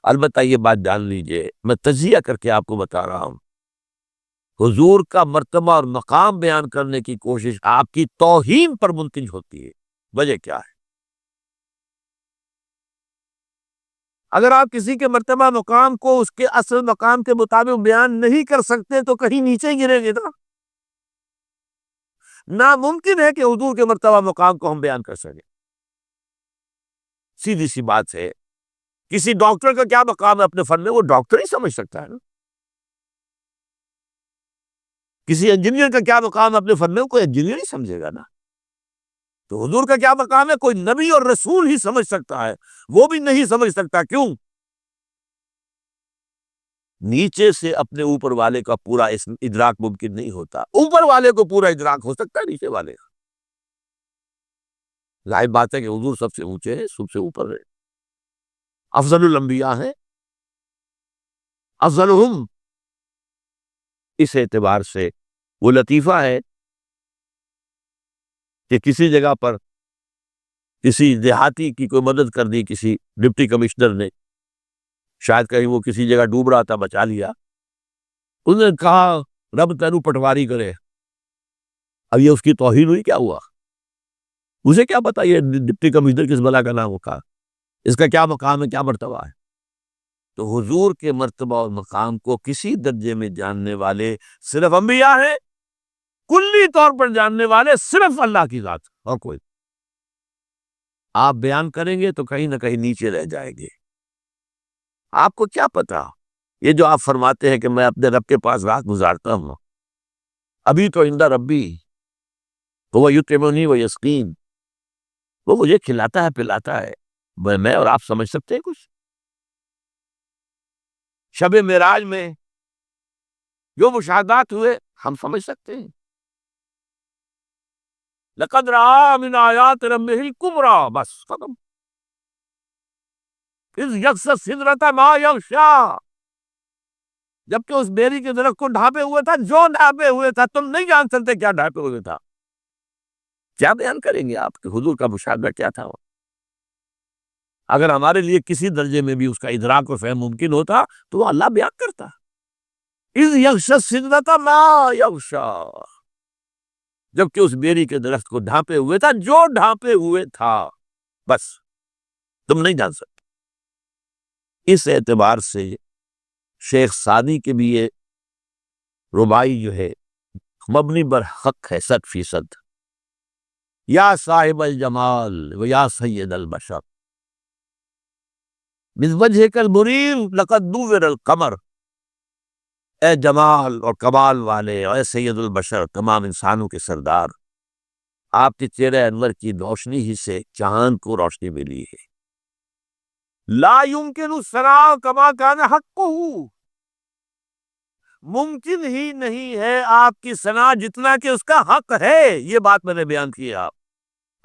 البتہ یہ بات جان لیجئے، میں تجزیہ کر کے آپ کو بتا رہا ہوں، حضور کا مرتبہ اور مقام بیان کرنے کی کوشش آپ کی توہین پر منتج ہوتی ہے۔ وجہ کیا ہے؟ اگر آپ کسی کے مرتبہ مقام کو اس کے اصل مقام کے مطابق بیان نہیں کر سکتے تو کہیں نیچے گریں گے نا۔ ناممکن ہے کہ حضور کے مرتبہ مقام کو ہم بیان کر سکیں۔ سیدھی سی بات ہے، کسی ڈاکٹر کا کیا مقام ہے اپنے فن میں، وہ ڈاکٹر ہی سمجھ سکتا ہے نا۔ کسی انجینئر کا کیا مقام ہے اپنے فن میں، کوئی انجینئر ہی سمجھے گا نا۔ تو حضور کا کیا مقام ہے، کوئی نبی اور رسول ہی سمجھ سکتا ہے، وہ بھی نہیں سمجھ سکتا۔ کیوں؟ نیچے سے اپنے اوپر والے کا پورا ادراک ممکن نہیں ہوتا، اوپر والے کو پورا ادراک ہو سکتا ہے، نیچے والے کا ظاہر بات ہے کہ حضور سب سے اونچے ہیں، سب سے اوپر ہے، افضل الانبیاء ہیں، افضلہم۔ اس اعتبار سے وہ لطیفہ ہے کہ کسی جگہ پر کسی دیہاتی کی کوئی مدد کر دی کسی ڈپٹی کمشنر نے، شاید کہیں وہ کسی جگہ ڈوب رہا تھا، بچا لیا، انہوں نے کہا رب تینوں پٹواری کرے۔ اب یہ اس کی توہین ہوئی، کیا ہوا؟ اسے کیا پتا یہ ڈپٹی کمشنر کس بلا کا نام ہوگا، اس کا کیا مقام ہے، کیا مرتبہ ہے۔ تو حضور کے مرتبہ اور مقام کو کسی درجے میں جاننے والے صرف انبیاء ہیں، کلی طور پر جاننے والے صرف اللہ کی ذات اور کوئی۔ آپ بیان کریں گے تو کہیں نہ کہیں نیچے رہ جائیں گے۔ آپ کو کیا پتا، یہ جو آپ فرماتے ہیں کہ میں اپنے رب کے پاس رات گزارتا ہوں، ابھی تو عند ربی وہ یطعمنی و یسقین، وہ مجھے کھلاتا ہے پلاتا ہے، میں اور آپ سمجھ سکتے ہیں کچھ؟ شب معراج میں جو مشاہدات ہوئے ہم سمجھ سکتے ہیں؟ لقد رأى من آیات ربہ الکبریٰ، بس ختم۔ اذ یغشی السدرۃ ما یغشی، جبکہ اس بیری کے درخت کو ڈھانپے ہوئے تھا، جو ڈھانپے ہوئے تھا تم نہیں جان سکتے کیا ڈھانپے ہوئے تھا۔ کیا بیان کریں گے آپ کہ حضور کا مشاہدہ کیا تھا؟ اگر ہمارے لیے کسی درجے میں بھی اس کا ادراک و فہم ممکن ہوتا تو وہ اللہ بیان کرتا۔ اذ یغشی السدرۃ ما یغشی، جبکہ اس بیری کے درخت کو ڈھانپے ہوئے تھا، جو ڈھانپے ہوئے تھا، بس تم نہیں جان سکتے۔ اس اعتبار سے شیخ سعدی کے بھی یہ ربائی جو ہے مبنی بر حق ہے 100%۔ یا صاحب الجمال و یا سید البشر من وجہک المنیر لقد نور القمر، اے جمال اور کمال والے، اے سید البشر، تمام انسانوں کے سردار، آپ کے چہرے انور کی روشنی ہی سے چاند کو روشنی ملی ہے۔ لا یمکن الثناء کما کان حقہ، ممکن ہی نہیں ہے آپ کی ثنا جتنا کہ اس کا حق ہے۔ یہ بات میں نے بیان کی ہے،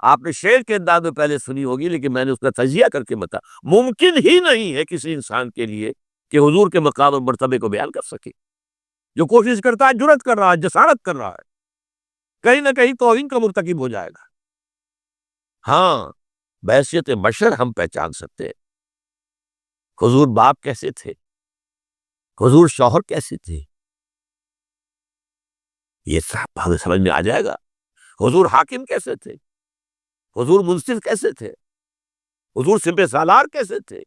آپ نے شعر کے انداز میں پہلے سنی ہوگی، لیکن میں نے اس کا تجزیہ کر کے بتا، ممکن ہی نہیں ہے کسی انسان کے لیے کہ حضور کے مقام اور مرتبے کو بیان کر سکے۔ جو کوشش کرتا ہے، جرأت کر رہا ہے، جسارت کر رہا ہے، کہیں نہ کہیں توہین کا مرتکب ہو جائے گا۔ ہاں، بحیثیت بشر ہم پہچان سکتے ہیں حضور باپ کیسے تھے، حضور شوہر کیسے تھے، یہ سب ہمیں سمجھ میں آ جائے گا۔ حضور حاکم کیسے تھے، حضور منصف کیسے تھے، حضور سپہ سالار کیسے تھے۔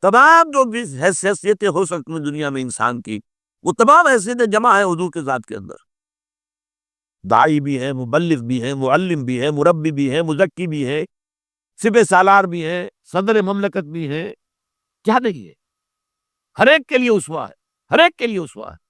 تمام جو بھی حیثیتیں ہو سکتی ہیں دنیا میں انسان کی، وہ تمام حیثیتیں جمع ہیں حضور کے ذات کے اندر۔ داعی بھی ہیں، مبلغ بھی ہیں، معلم بھی ہیں، مربی بھی ہیں، مزکی بھی ہیں، سپہ سالار بھی ہیں، صدر مملکت بھی ہیں، کیا نہیں ہے؟ ہر ایک کے لیے اسوہ ہے، ہر ایک کے لیے اسوہ ہے۔